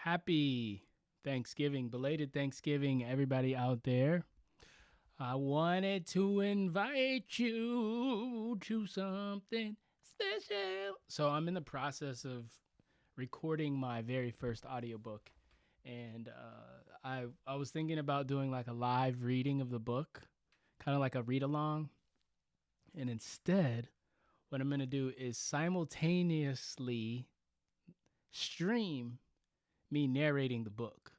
Happy Thanksgiving, belated Thanksgiving, everybody out there. I wanted to invite you to something special. So I'm in the process of recording my very first audiobook. And I was thinking about doing like a live reading of the book, kind of like a read along. And instead, what I'm going to do is simultaneously stream me narrating the book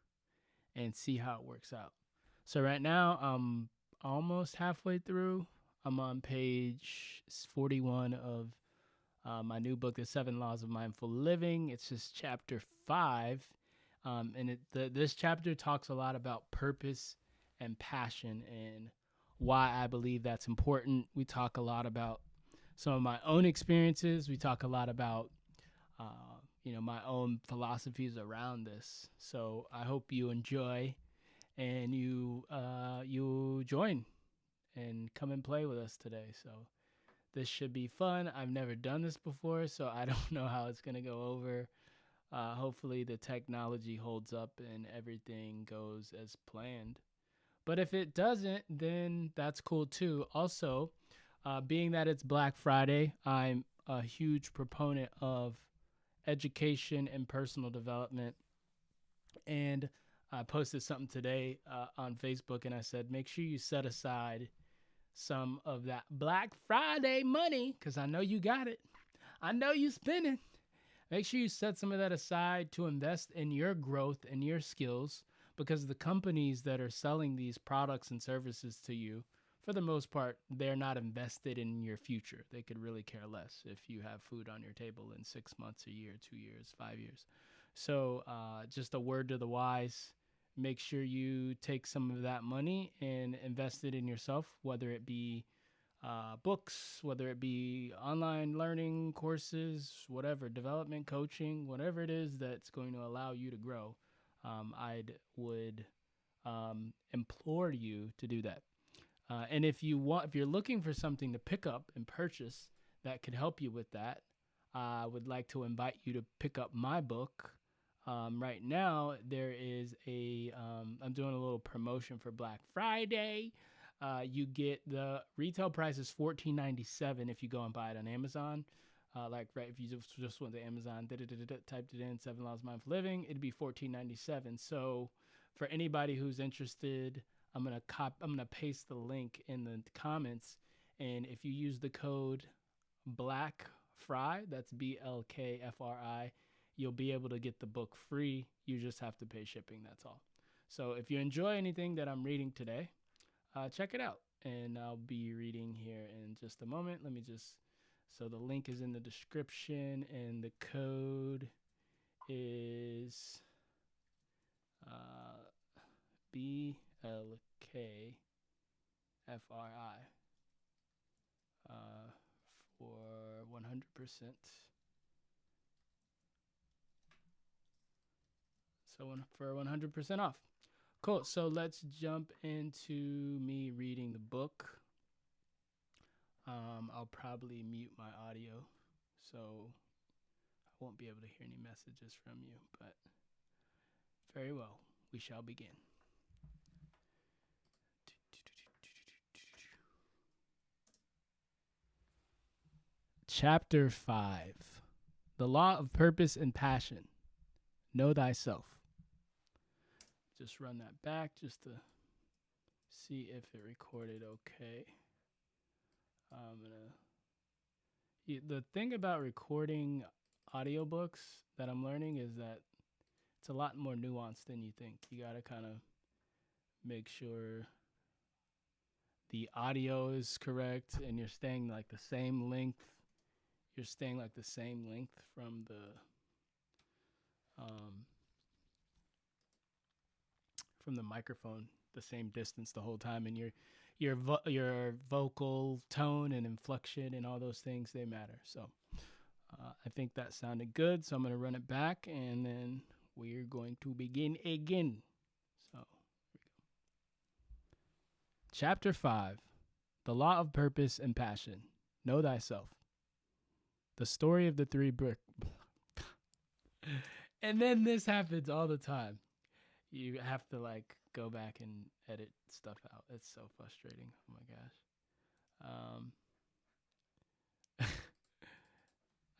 and see how it works out. So right now I'm almost halfway through. I'm on page 41 of my new book, The 7 Laws of Mindful Living. It's just chapter 5. This chapter talks a lot about purpose and passion and why I believe that's important. We talk a lot about some of my own experiences. We talk a lot about my own philosophies around this. So I hope you enjoy and you join and come and play with us today. So this should be fun. I've never done this before, so I don't know how it's gonna go over. Hopefully the technology holds up and everything goes as planned. But if it doesn't, then that's cool too. Also, being that it's Black Friday, I'm a huge proponent of education and personal development. And I posted something today on Facebook, and I said, make sure you set aside some of that Black Friday money, because I know you got it. I know you spending. Make sure you set some of that aside to invest in your growth and your skills, because the companies that are selling these products and services to you, for the most part, they're not invested in your future. They could really care less if you have food on your table in 6 months, a year, 2 years, 5 years. So just a word to the wise, make sure you take some of that money and invest it in yourself, whether it be books, whether it be online learning courses, whatever, development coaching, whatever it is that's going to allow you to grow. I would implore you to do that. And if you're looking for something to pick up and purchase that could help you with that, I would like to invite you to pick up my book. Right now, there is I'm doing a little promotion for Black Friday. You get the retail price is $14.97 if you go and buy it on Amazon. If you just went to Amazon, typed it in, 7 Laws of Mindful Living, it'd be $14.97. So for anybody who's interested, I'm gonna paste the link in the comments, and if you use the code BLACKFRY, that's BLKFRI, you'll be able to get the book free. You just have to pay shipping. That's all. So if you enjoy anything that I'm reading today, check it out, and I'll be reading here in just a moment. So the link is in the description, and the code is BLKFRI for 100%. So for 100% off. Cool. So let's jump into me reading the book. I'll probably mute my audio, so I won't be able to hear any messages from you, but very well, we shall begin. Chapter 5, The Law of Purpose and Passion. Know Thyself. Just run that back just to see if it recorded okay. The thing about recording audiobooks that I'm learning is that it's a lot more nuanced than you think. You got to kind of make sure the audio is correct and you're staying like the same length. You're staying like the same length from the microphone, the same distance the whole time, and your vocal tone and inflection and all those things, they matter. So I think that sounded good, so I'm going to run it back, and then we're going to begin again. So here we go. Chapter 5, The Law of Purpose and Passion. Know Thyself. The story of the three And then this happens all the time. You have to like go back and edit stuff out. It's so frustrating. Oh my gosh.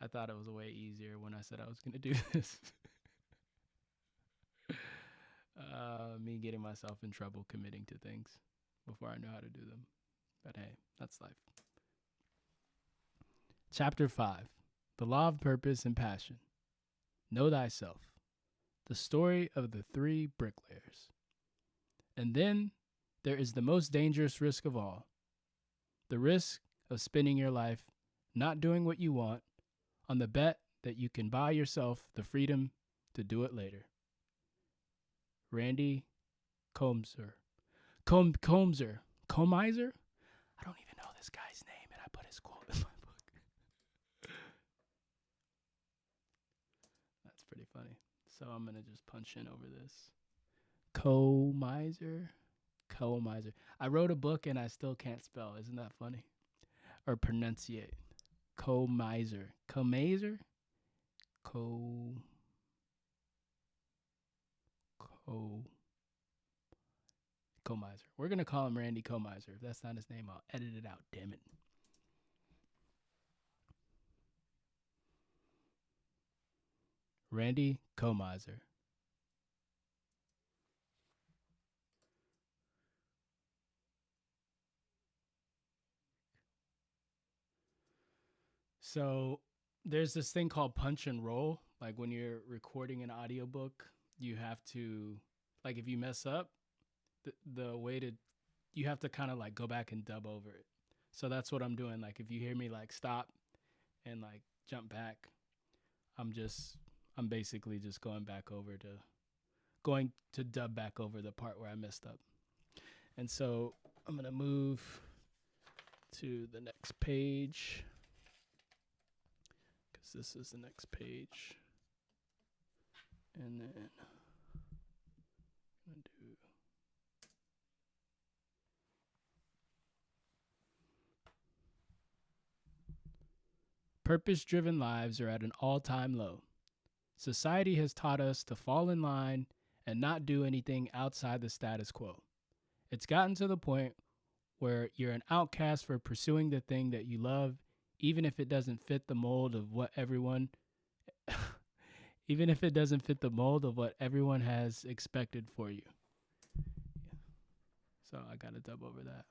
I thought it was way easier when I said I was going to do this. Me getting myself in trouble committing to things before I know how to do them. But hey, that's life. Chapter 5. The Law of Purpose and Passion. Know Thyself. The story of the three bricklayers. And then there is the most dangerous risk of all. The risk of spending your life not doing what you want on the bet that you can buy yourself the freedom to do it later. Randy Comser. Comser. Comiser? I don't even know this guy's name, and I put his quote in my book. That's pretty funny. So I'm going to just punch in over this. Comiser. I wrote a book and I still can't spell. Isn't that funny? Or pronunciate. Comiser. Comiser? Comiser. We're going to call him Randy Comiser. If that's not his name, I'll edit it out. Damn it. Randy Comiser. So there's this thing called punch and roll. Like when you're recording an audiobook, you have to, like if you mess up, the way to, you have to kind of like go back and dub over it. So that's what I'm doing. Like if you hear me like stop and like jump back, I'm basically just going to dub back over the part where I messed up. And so I'm going to move to the next page, because this is the next page. And then I'm going to do purpose-driven lives are at an all-time low. Society has taught us to fall in line and not do anything outside the status quo. It's gotten to the point where you're an outcast for pursuing the thing that you love, even if it doesn't fit the mold of what everyone has expected for you. So I got to dub over that.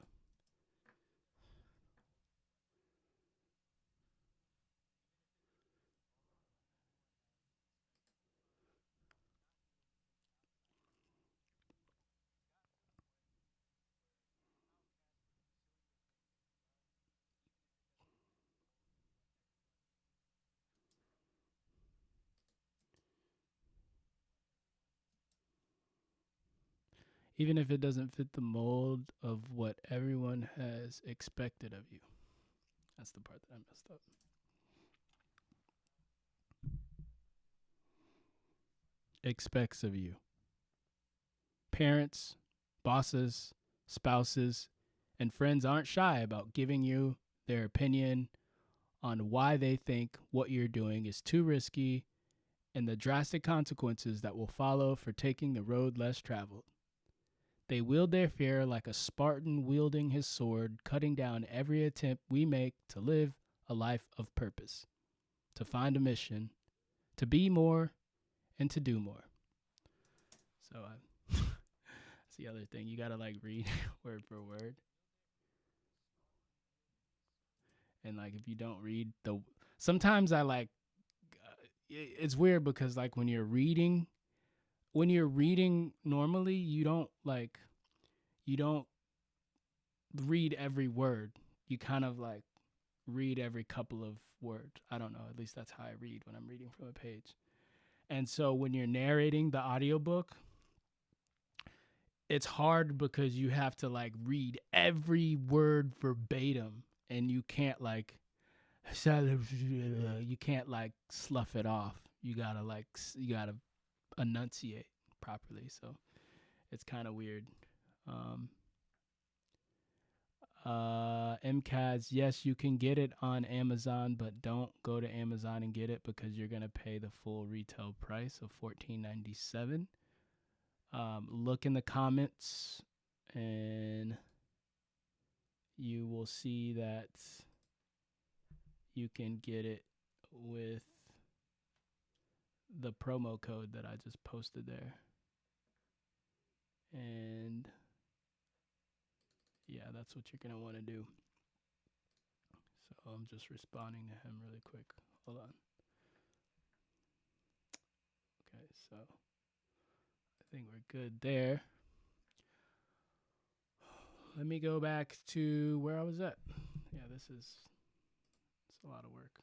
Even if it doesn't fit the mold of what everyone has expected of you. That's the part that I messed up. Expects of you. Parents, bosses, spouses, and friends aren't shy about giving you their opinion on why they think what you're doing is too risky and the drastic consequences that will follow for taking the road less traveled. They wield their fear like a Spartan wielding his sword, cutting down every attempt we make to live a life of purpose, to find a mission, to be more, and to do more. So that's the other thing. You got to like read word for word. And like if you don't read sometimes I like, it's weird because like when you're reading normally, you don't read every word. You kind of like read every couple of words. I don't know. At least that's how I read when I'm reading from a page. And so when you're narrating the audiobook, it's hard because you have to like read every word verbatim, and you can't like slough it off. You gotta enunciate properly. So it's kind of weird. MCAS, yes, you can get it on Amazon, but don't go to Amazon and get it because you're gonna pay the full retail price of $14.97. Look in the comments, and you will see that you can get it with the promo code that I just posted there. And yeah, that's what you're going to want to do. So I'm just responding to him really quick. Hold on. Okay, so I think we're good there. Let me go back to where I was at. Yeah, it's a lot of work,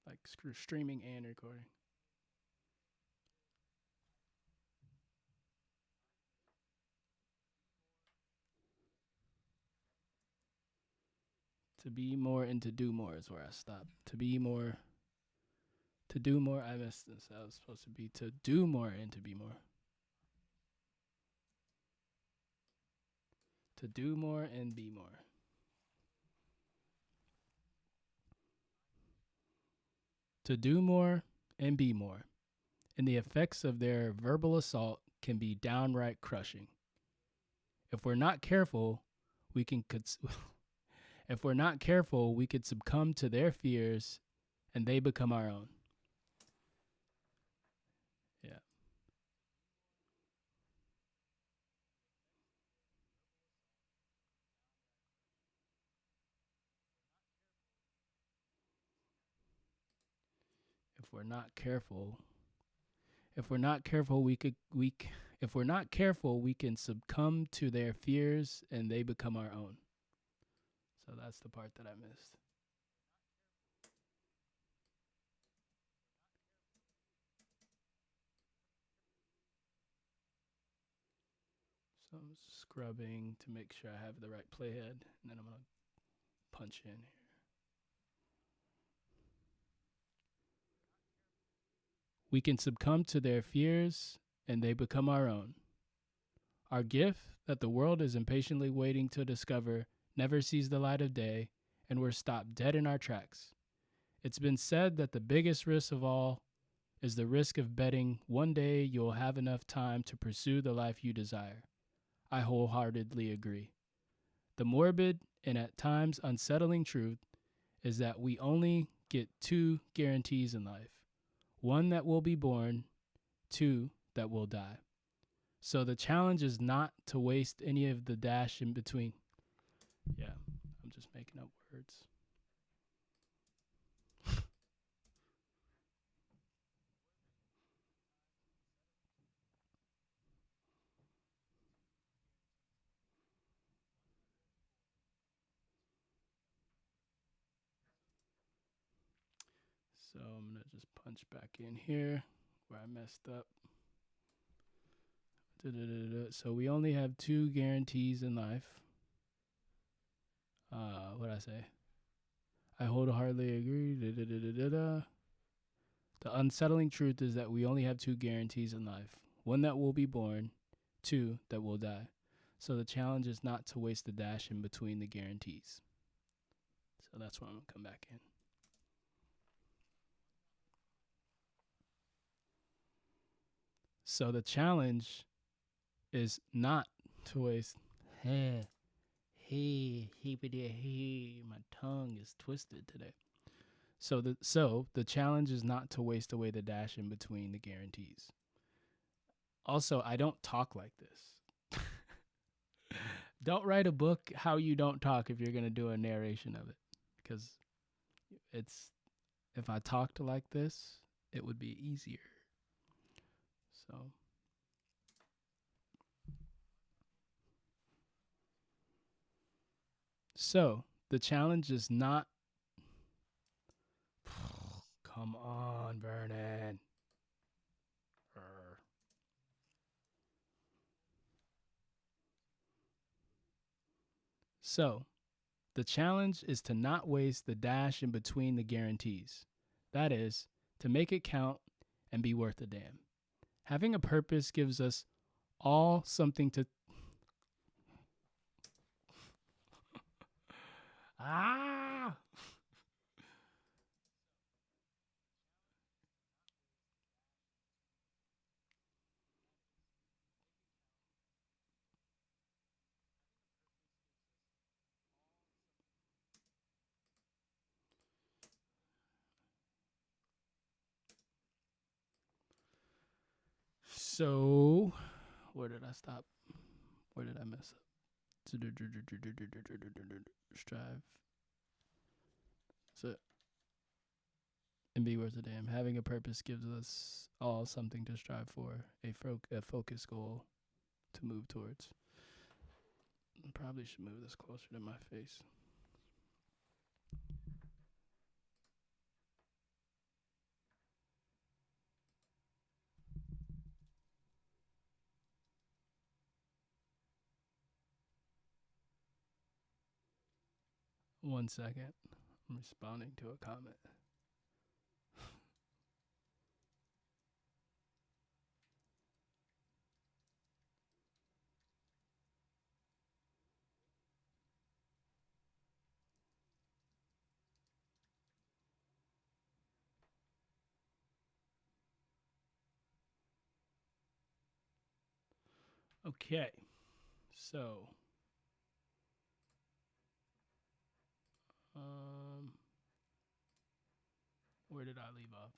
like streaming and recording. To be more and to do more is where I stopped. To be more, to do more. I missed this. I was supposed to be to do more and to be more. To do more and be more. To do more and be more. And the effects of their verbal assault can be downright crushing. If we're not careful, we can if we're not careful, we could succumb to their fears and they become our own. Yeah. If we're not careful, if we're not careful, if we're not careful, we can succumb to their fears and they become our own. So that's the part that I missed. So I'm scrubbing to make sure I have the right playhead, and then I'm going to punch in here. We can succumb to their fears and they become our own. Our gift that the world is impatiently waiting to discover never sees the light of day, and we're stopped dead in our tracks. It's been said that the biggest risk of all is the risk of betting one day you'll have enough time to pursue the life you desire. I wholeheartedly agree. The morbid and at times unsettling truth is that we only get two guarantees in life. One that will be born, two that will die. So the challenge is not to waste any of the dash in between. Yeah, I'm just making up words. So I'm going to just punch back in here where I messed up. So we only have two guarantees in life. What did I say? I wholeheartedly agree. The unsettling truth is that we only have two guarantees in life. One that will be born, two that will die. So the challenge is not to waste the dash in between the guarantees. So that's where I'm going to come back in. So the challenge is not to waste. My tongue is twisted today. So the challenge is not to waste away the dash in between the guarantees. Also, I don't talk like this. Don't write a book how you don't talk if you're going to do a narration of it, because if I talked like this, it would be easier. So the challenge is not. Come on, Vernon. So the challenge is to not waste the dash in between the guarantees. That is, to make it count and be worth a damn. Having a purpose gives us all something to Ah. So, where did I stop? Where did I mess up? Strive. So, and be worth a damn. Having a purpose gives us all something to strive for, a focus goal to move towards. I probably should move this closer to my face. One second. I'm responding to a comment. Okay. So, where did I leave off?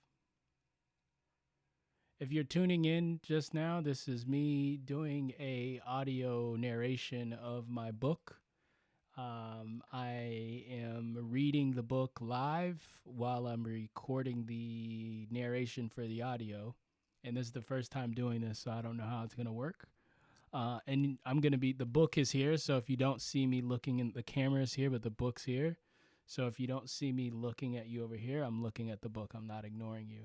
If you're tuning in just now, this is me doing a audio narration of my book. I am reading the book live while I'm recording the narration for the audio. And this is the first time doing this, so I don't know how it's going to work. And I'm going to be, the book is here. So if you don't see me looking in, the camera is here, but the book's here. So if you don't see me looking at you over here, I'm looking at the book. I'm not ignoring you.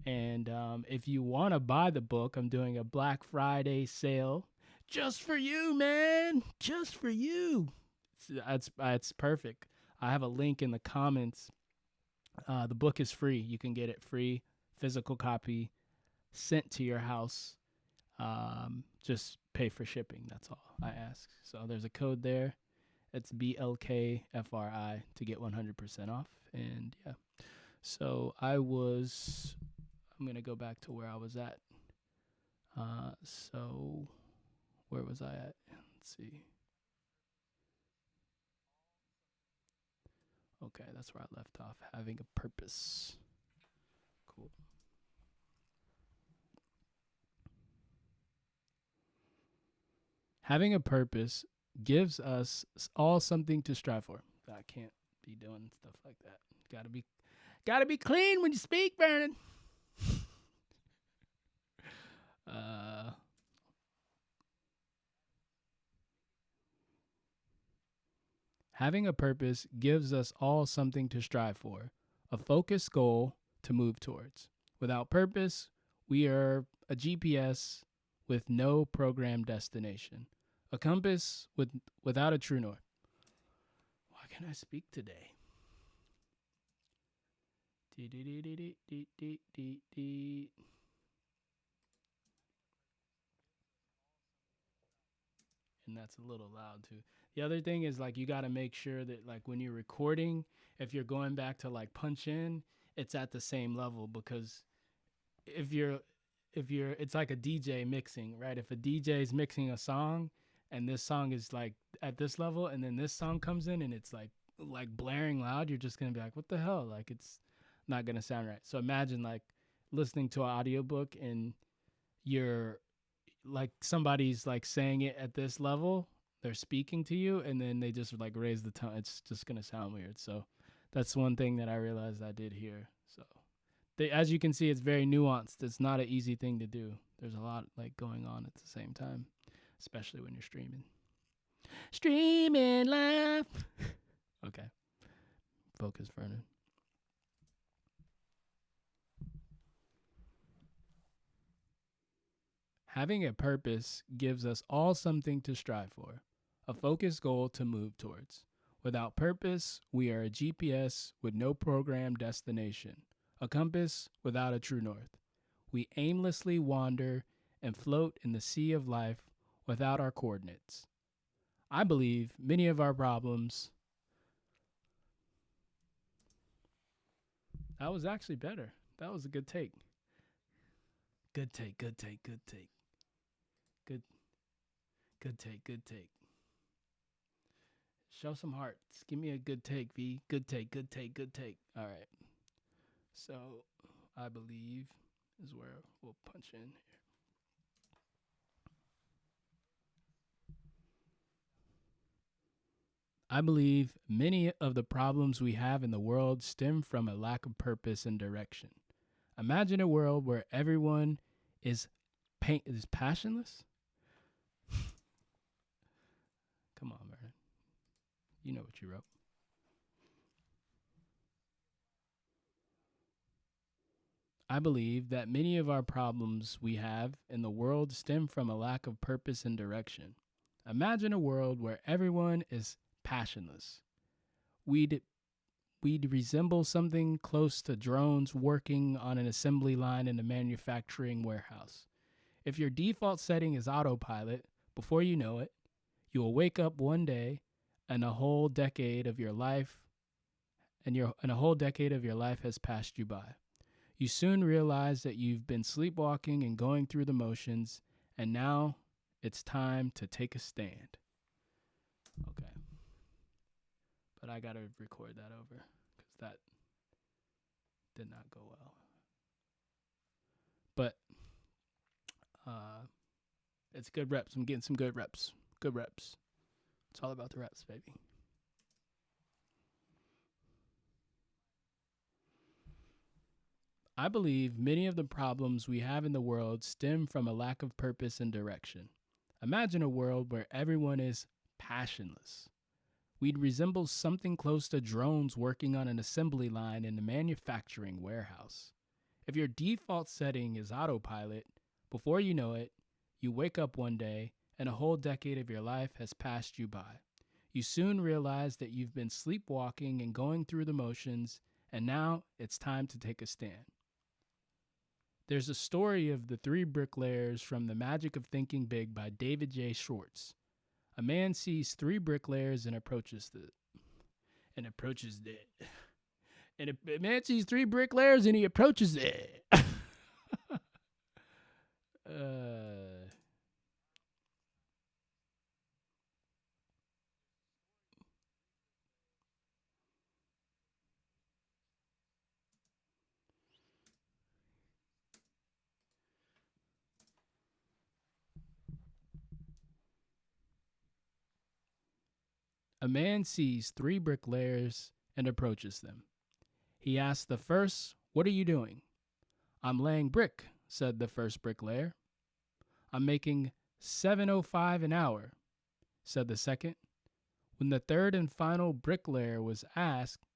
And if you want to buy the book, I'm doing a Black Friday sale just for you, man. Just for you. That's perfect. I have a link in the comments. The book is free. You can get it free, physical copy, sent to your house. Just pay for shipping. That's all I ask. So there's a code there. It's BLKFRI to get 100% off. And yeah. So I'm going to go back to where I was at. So where was I at? Let's see. Okay, that's where I left off. Having a purpose. Cool. Having a purpose gives us all something to strive for. I can't be doing stuff like that. Gotta be clean when you speak, Vernon. Having a purpose gives us all something to strive for, a focused goal to move towards. Without purpose, we are a GPS with no programmed destination, a compass without a true north. Why can't I speak today? And that's a little loud too. The other thing is like you got to make sure that like when you're recording, if you're going back to like punch in, it's at the same level because if you're it's like a DJ mixing, right? If a DJ is mixing a song and this song is like at this level and then this song comes in and it's like blaring loud, you're just going to be like, "What the hell?" Like it's not going to sound right. So imagine like listening to an audiobook and you're like somebody's like saying it at this level, they're speaking to you and then they just like raise the tone. It's just going to sound weird. So that's one thing that I realized I did here. So as you can see, it's very nuanced. It's not an easy thing to do. There's a lot like going on at the same time, especially when you're streaming. Streaming live. Okay. Focus, Vernon. Having a purpose gives us all something to strive for, a focused goal to move towards. Without purpose, we are a GPS with no programmed destination, a compass without a true north. We aimlessly wander and float in the sea of life without our coordinates. I believe many of our problems That was actually better. That was a good take. Good take, good take, good take. Good good take, good take. Show some hearts. Give me a good take, V. Good take, good take, good take. All right. So, I believe is where we'll punch in here. I believe many of the problems we have in the world stem from a lack of purpose and direction. Imagine a world where everyone is is passionless. Come on, man. You know what you wrote. I believe that many of our problems we have in the world stem from a lack of purpose and direction. Imagine a world where everyone is passionless. We'd we'd resemble something close to drones working on an assembly line in a manufacturing warehouse. If your default setting is autopilot, before you know it, you will wake up one day and a whole decade of your life and a whole decade of your life has passed you by. You soon realize that you've been sleepwalking and going through the motions, and now it's time to take a stand. Okay. But I got to record that over because that did not go well. But it's good reps. I'm getting some good reps. Good reps. It's all about the reps, baby. I believe many of the problems we have in the world stem from a lack of purpose and direction. Imagine a world where everyone is passionless. We'd resemble something close to drones working on an assembly line in a manufacturing warehouse. If your default setting is autopilot, before you know it, you wake up one day and a whole decade of your life has passed you by. You soon realize that you've been sleepwalking and going through the motions, and now it's time to take a stand. There's a story of the three bricklayers from The Magic of Thinking Big by David J. Schwartz. A man sees three bricklayers and approaches the and a man sees three bricklayers and he approaches it. A man sees three bricklayers and approaches them. He asks the first, "What are you doing?" "I'm laying brick," said the first bricklayer. "I'm making 7.05 an hour," said the second. When the third and final bricklayer was asked,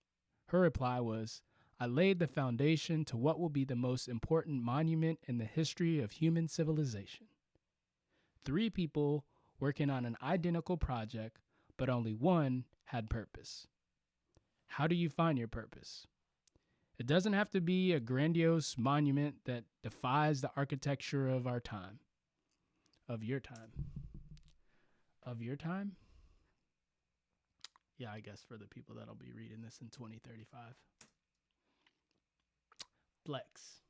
her reply was, "I laid the foundation to what will be the most important monument in the history of human civilization." Three people working on an identical project, but only one had purpose. How do you find your purpose? It doesn't have to be a grandiose monument that defies the architecture of our time. Of your time. Of your time? Yeah, I guess for the people that'll be reading this in 2035. Flex.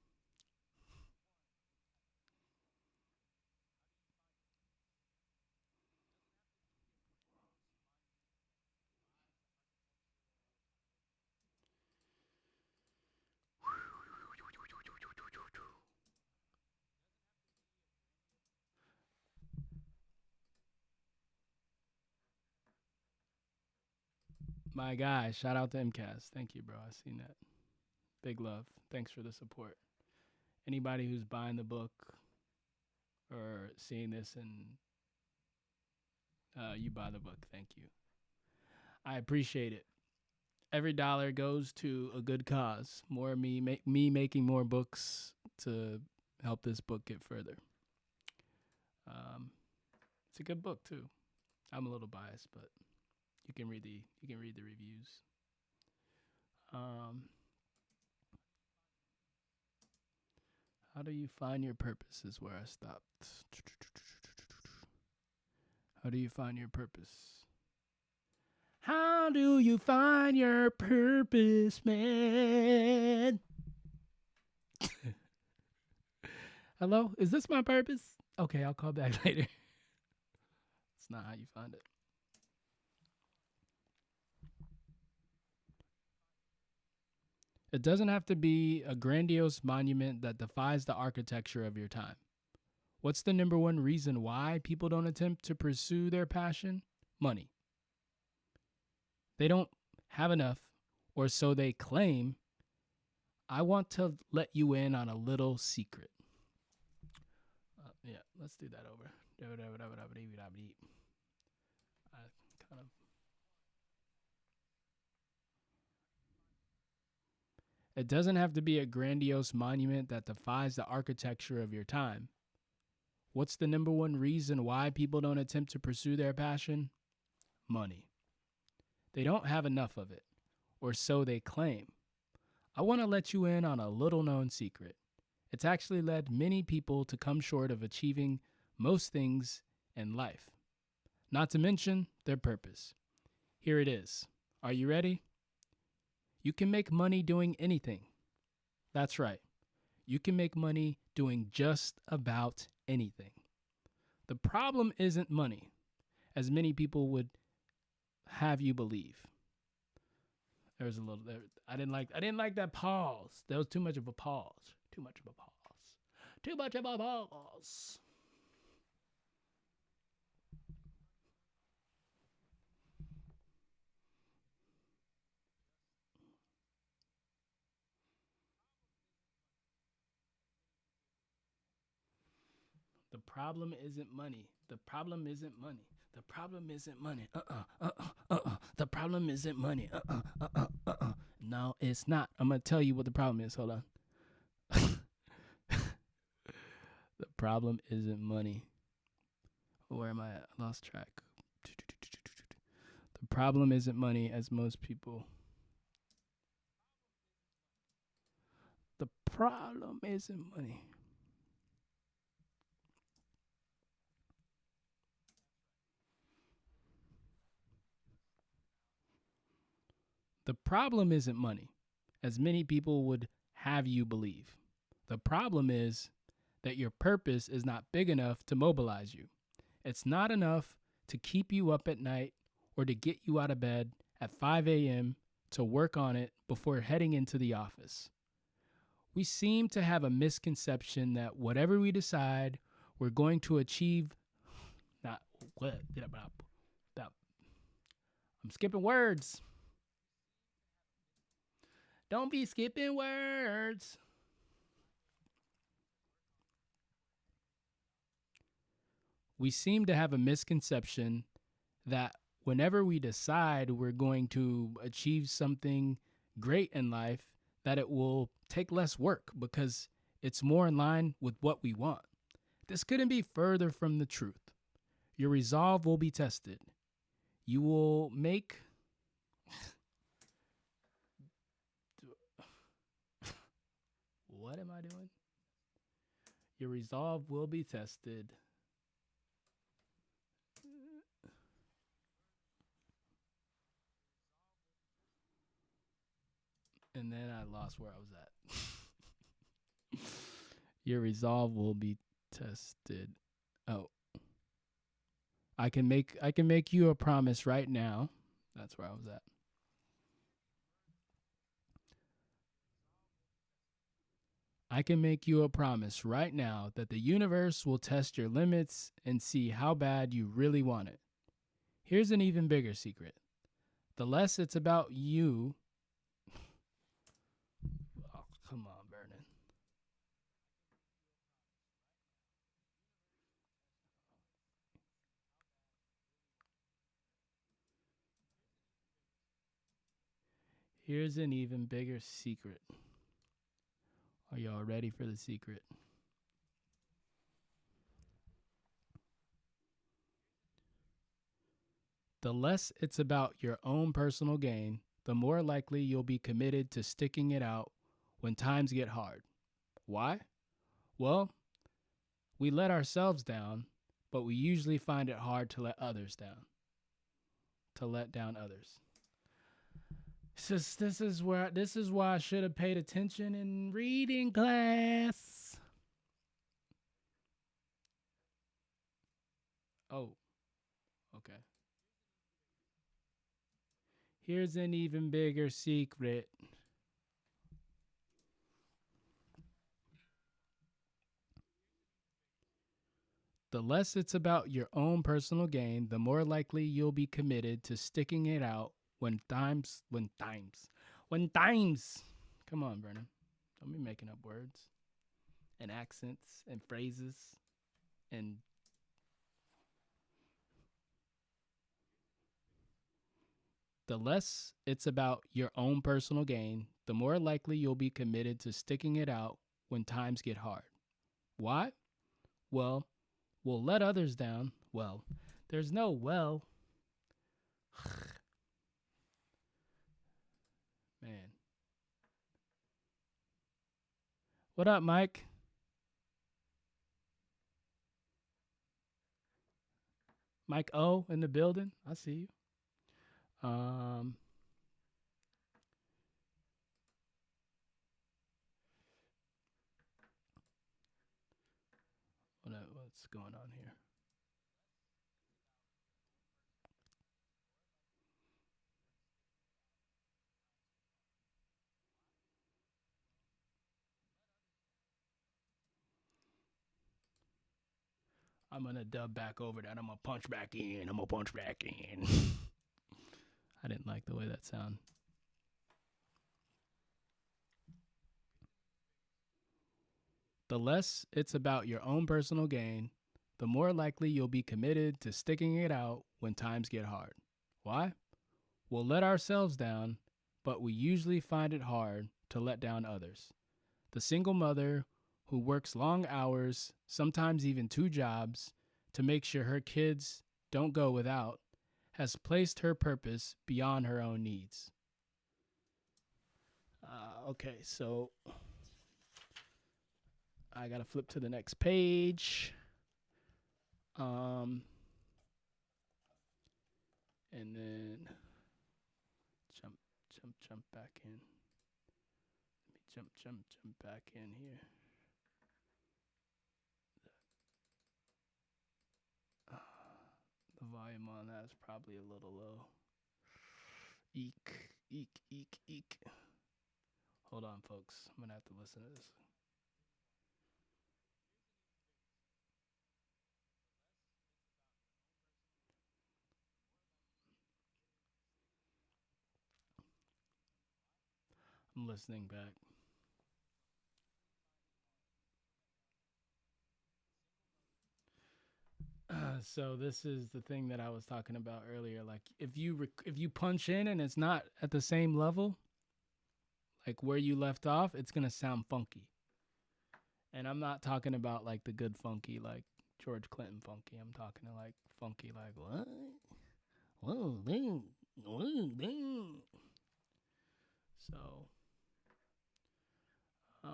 My guy, shout out to MCAS. Thank you, bro. I seen that. Big love. Thanks for the support. Anybody who's buying the book or seeing this and you buy the book, thank you. I appreciate it. Every dollar goes to a good cause. More me making more books to help this book get further. It's a good book too. I'm a little biased, but you can read the reviews. How do you find your purpose is where I stopped. How do you find your purpose? How do you find your purpose, man? Hello? Is this my purpose? Okay, I'll call back later. It's not how you find it. It doesn't have to be a grandiose monument that defies the architecture of your time. What's the number one reason why people don't attempt to pursue their passion? Money. They don't have enough, or so they claim. I want to let you in on a little secret. Yeah, let's do that over. I kind of. It doesn't have to be a grandiose monument that defies the architecture of your time. What's the number one reason why people don't attempt to pursue their passion? Money. They don't have enough of it, or so they claim. I want to let you in on a little known secret. It's actually led many people to come short of achieving most things in life, not to mention their purpose. Here it is. Are you ready? You can make money doing anything. That's right. You can make money doing just about anything. The problem isn't money, as many people would have you believe. There's a little there. I didn't like that pause. That was too much of a pause. Too much of a pause. Too much of a pause. The problem isn't money. The problem isn't money. The problem isn't money. The problem isn't money. No, it's not. I'm gonna tell you what the problem is. Hold on. The problem isn't money. Where am I at? I lost track. The problem isn't money, as most people. The problem isn't money. The problem isn't money, as many people would have you believe. The problem is that your purpose is not big enough to mobilize you. It's not enough to keep you up at night or to get you out of bed at 5 a.m. to work on it before heading into the office. We seem to have a misconception that whatever we decide we're going to achieve, not what, I'm skipping words. Don't be skipping words. We seem to have a misconception that whenever we decide we're going to achieve something great in life, that it will take less work because it's more in line with what we want. This couldn't be further from the truth. Your resolve will be tested. You will make what am I doing? Your resolve will be tested. And then I lost where I was at. Your resolve will be tested. Oh. I can make you a promise right now. That's where I was at. I can make you a promise right now that the universe will test your limits and see how bad you really want it. Here's an even bigger secret. The less it's about you. Oh, come on, Vernon. Here's an even bigger secret. Are y'all ready for the secret? The less it's about your own personal gain, the more likely you'll be committed to sticking it out when times get hard. Why? Well, we let ourselves down, but we usually find it hard to let others down. to let down others. This is why I should have paid attention in reading class. Oh, okay. Here's an even bigger secret. The less it's about your own personal gain, the more likely you'll be committed to sticking it out when times. Come on, Brennan. Don't be making up words and accents and phrases and. The less it's about your own personal gain, the more likely you'll be committed to sticking it out when times get hard. Why? Well, we'll let others down. Well, there's no well. Man. What up, Mike? Mike O in the building. I see you. What's going on here? I'm gonna dub back over that. I'm gonna punch back in. I didn't like the way that sounded. The less it's about your own personal gain, the more likely you'll be committed to sticking it out when times get hard. Why? We'll let ourselves down, but we usually find it hard to let down others. The single mother who works long hours, sometimes even 2 jobs, to make sure her kids don't go without, has placed her purpose beyond her own needs. Okay, so I gotta flip to the next page. And then jump back in. Let me jump back in here. The volume on that is probably a little low. Eek. Hold on, folks. I'm gonna have to listen to this. I'm listening back. So this is the thing that I was talking about earlier. Like if you punch in and it's not at the same level, like where you left off, it's gonna sound funky. And I'm not talking about like the good funky, like George Clinton funky. I'm talking to like funky, like what? Whoa, dang. So, let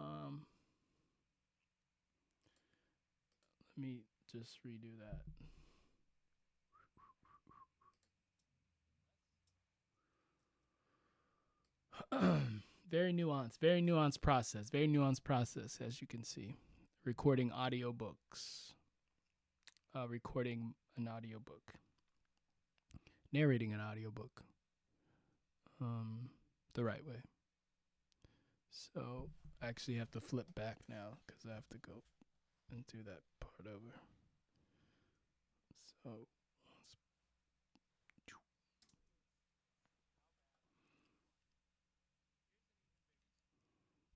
me just redo that. Very nuanced process, as you can see. Recording audiobooks, recording an audiobook, narrating an audiobook, the right way. So I actually have to flip back now because I have to go and do that part over. So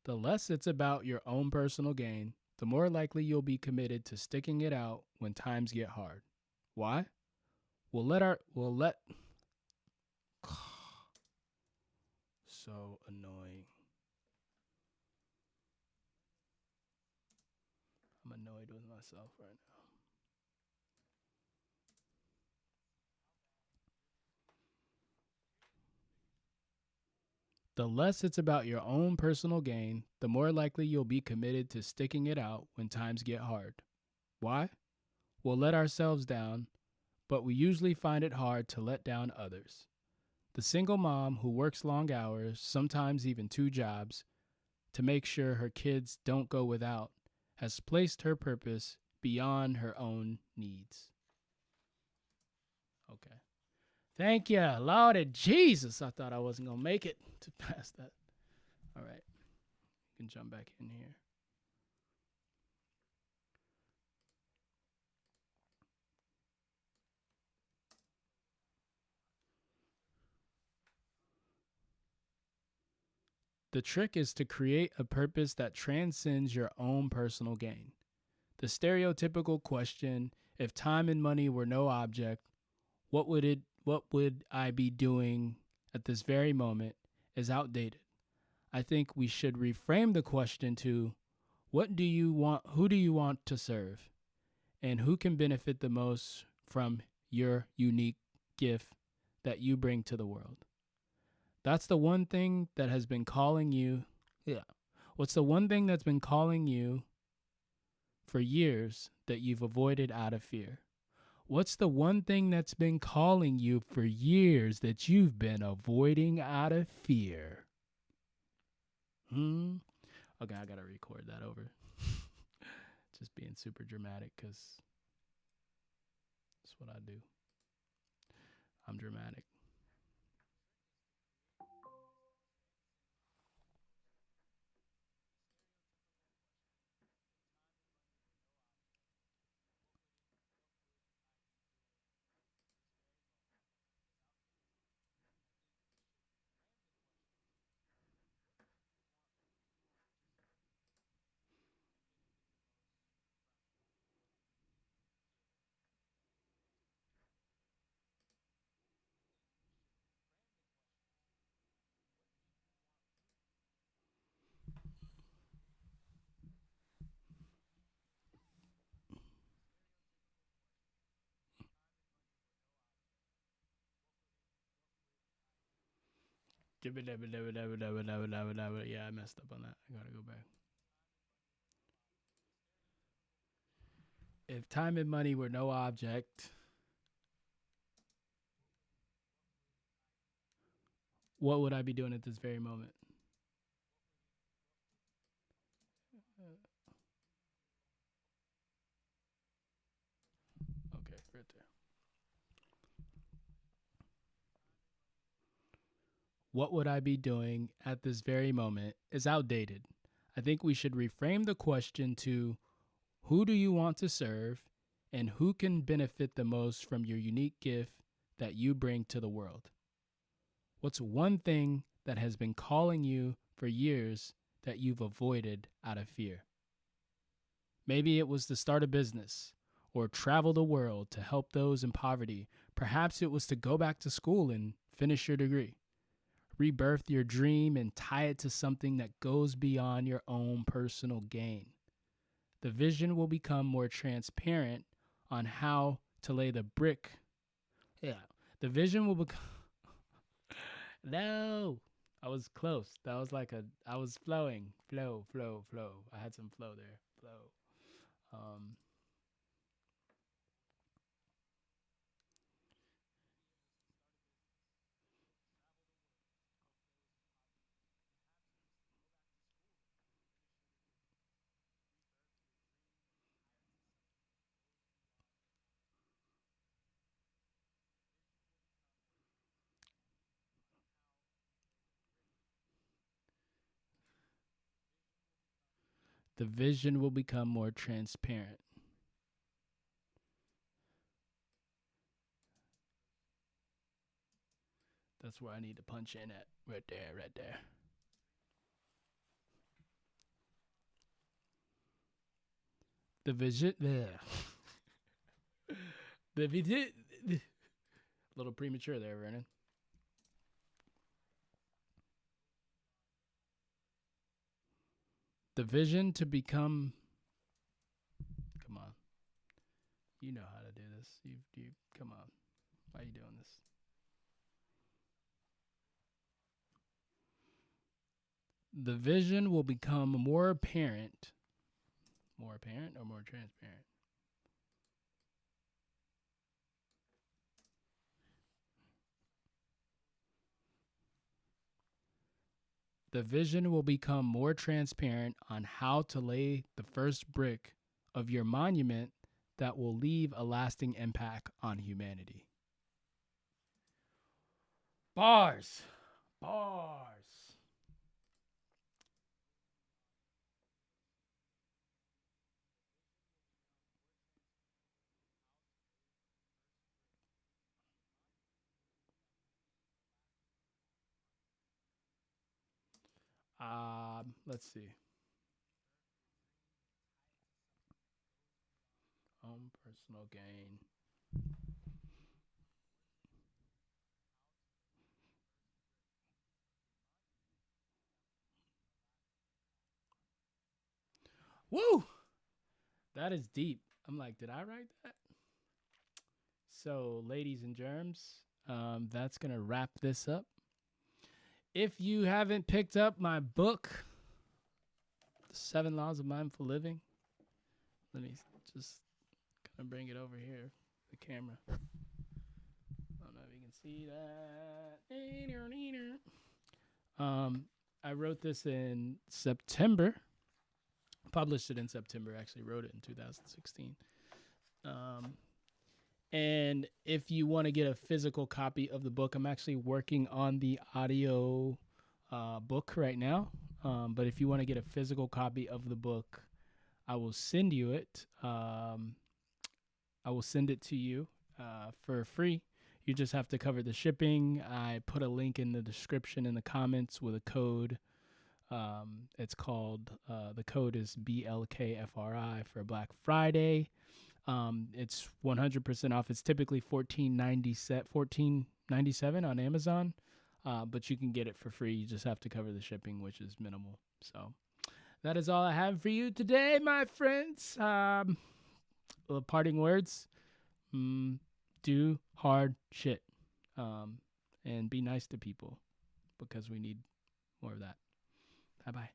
the less it's about your own personal gain, the more likely you'll be committed to sticking it out when times get hard. Why? We'll let so annoying. I'm annoyed with myself right now. The less it's about your own personal gain, the more likely you'll be committed to sticking it out when times get hard. Why? We'll let ourselves down, but we usually find it hard to let down others. The single mom who works long hours, sometimes even two jobs, to make sure her kids don't go without, has placed her purpose beyond her own needs. Okay. Thank you, Lord Jesus. I thought I wasn't going to make it to pass that. All right. You can jump back in here. The trick is to create a purpose that transcends your own personal gain. The stereotypical question, if time and money were no object, what would I be doing at this very moment, is outdated. I think we should reframe the question to, what do you want, who do you want to serve, and who can benefit the most from your unique gift that you bring to the world? That's the one thing that has been calling you. Yeah. What's the one thing that's been calling you for years that you've avoided out of fear? What's the one thing that's been calling you for years that you've been avoiding out of fear? Okay, I gotta record that over. Just being super dramatic because that's what I do. I'm dramatic. Yeah, I messed up on that. I gotta go back. If time and money were no object, what would I be doing at this very moment? Okay, right there. What would I be doing at this very moment is outdated. I think we should reframe the question to, who do you want to serve, and who can benefit the most from your unique gift that you bring to the world? What's one thing that has been calling you for years that you've avoided out of fear? Maybe it was to start a business or travel the world to help those in poverty. Perhaps it was to go back to school and finish your degree. Rebirth your dream and tie it to something that goes beyond your own personal gain. The vision will become more transparent on how to lay the brick. Yeah. The vision will become. No. I was close. That was like I was flowing. Flow. I had some flow there. Flow. Um, the vision will become more transparent. That's where I need to punch in at. Right there. The vision. The vision. A little premature there, Vernon. The vision to become. Come on. You know how to do this. You come on. Why are you doing this? The vision will become more apparent. More apparent or more transparent? the vision will become more transparent on how to lay the first brick of your monument that will leave a lasting impact on humanity. Bars. Bars. Let's see. Own personal gain. Woo! That is deep. I'm like, did I write that? So, ladies and germs, that's going to wrap this up. If you haven't picked up my book, The 7 Laws of Mindful Living, let me just kind of bring it over here, the camera. I don't know if you can see that. I wrote this in September. Published it in September, actually wrote it in 2016. And if you want to get a physical copy of the book, I'm actually working on the audio book right now. But if you want to get a physical copy of the book, I will send you it. I will send it to you for free. You just have to cover the shipping. I put a link in the description in the comments with a code. It's called, the code is BLKFRI for Black Friday. It's 100% off. It's typically $14.97 on Amazon, but you can get it for free. You just have to cover the shipping, which is minimal. So that is all I have for you today, my friends. Parting words: do hard shit, and be nice to people because we need more of that. Bye bye.